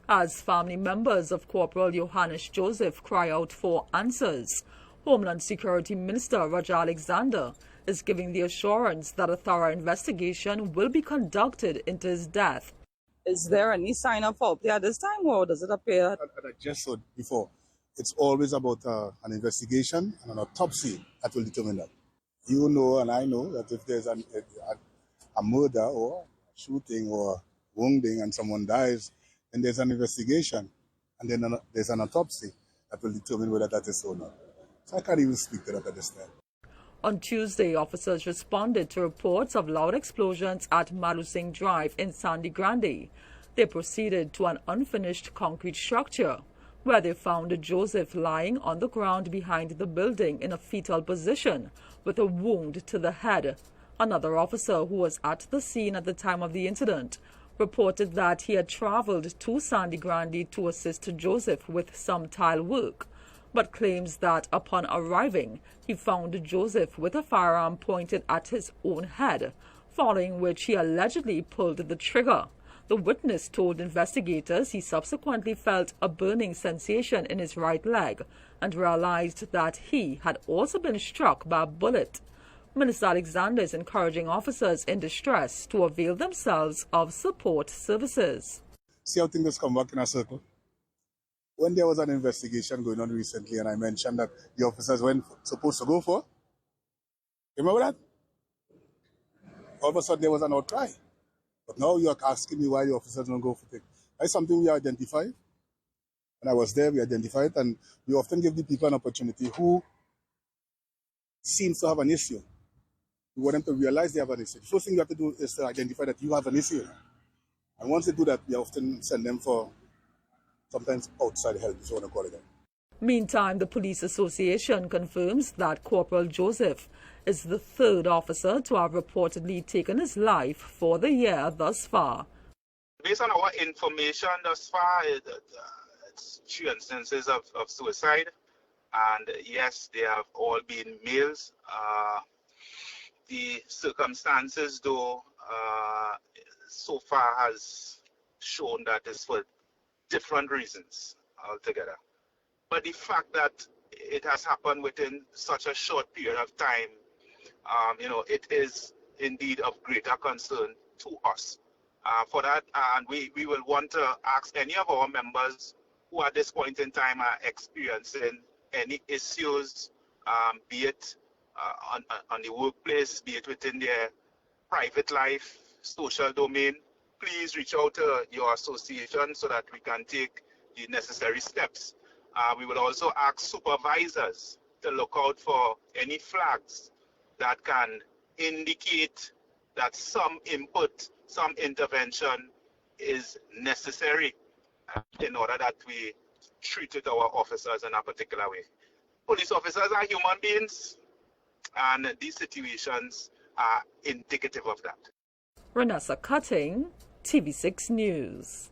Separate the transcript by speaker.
Speaker 1: as family members of Corporal Johannes Joseph cry out for answers. Homeland Security Minister Roger Alexander is giving the assurance that a thorough investigation will be conducted into his death.
Speaker 2: Is there any sign of foul play at this time, or does it appear?
Speaker 3: I just said before, it's always about an investigation and an autopsy that will determine that. You know and I know that if there's a murder or shooting or wounding and someone dies, then there's an investigation and then there's an autopsy that will determine whether that is so or not. So I can't even speak to that at this time.
Speaker 1: On Tuesday, officers responded to reports of loud explosions at Malusing Drive in Sandy Grande. They proceeded to an unfinished concrete structure, where they found Joseph lying on the ground behind the building in a fetal position with a wound to the head. Another officer who was at the scene at the time of the incident reported that he had traveled to Sandy Grande to assist Joseph with some tile work, but claims that upon arriving, he found Joseph with a firearm pointed at his own head, following which he allegedly pulled the trigger. The witness told investigators he subsequently felt a burning sensation in his right leg and realized that he had also been struck by a bullet. Minister Alexander is encouraging officers in distress to avail themselves of support services.
Speaker 3: See how things come back in a circle? When there was an investigation going on recently and I mentioned that the officers weren't supposed to go for, remember that? All of a sudden there was an outcry. But now you're asking me why the officers don't go for things. That's something we identified. When I was there, we identified, and we often give the people an opportunity who seems to have an issue. We want them to realize they have an issue. The first thing you have to do is to identify that you have an issue. And once they do that, we often send them for sometimes outside help, if you want to call it that.
Speaker 1: Meantime, the Police Association confirms that Corporal Joseph is the third officer to have reportedly taken his life for the year thus far.
Speaker 4: Based on our information thus far, it's 3 instances of suicide, and yes, they have all been males. The circumstances, though, so far has shown that it's for different reasons altogether. But the fact that it has happened within such a short period of time, it is indeed of greater concern to us. For that, and we will want to ask any of our members who at this point in time are experiencing any issues, be it on the workplace, be it within their private life, social domain, please reach out to your association so that we can take the necessary steps. We will also ask supervisors to look out for any flags that can indicate that some input, some intervention is necessary in order that we treat our officers in a particular way. Police officers are human beings, and these situations are indicative of that.
Speaker 1: Renessa Cutting, TV6 News.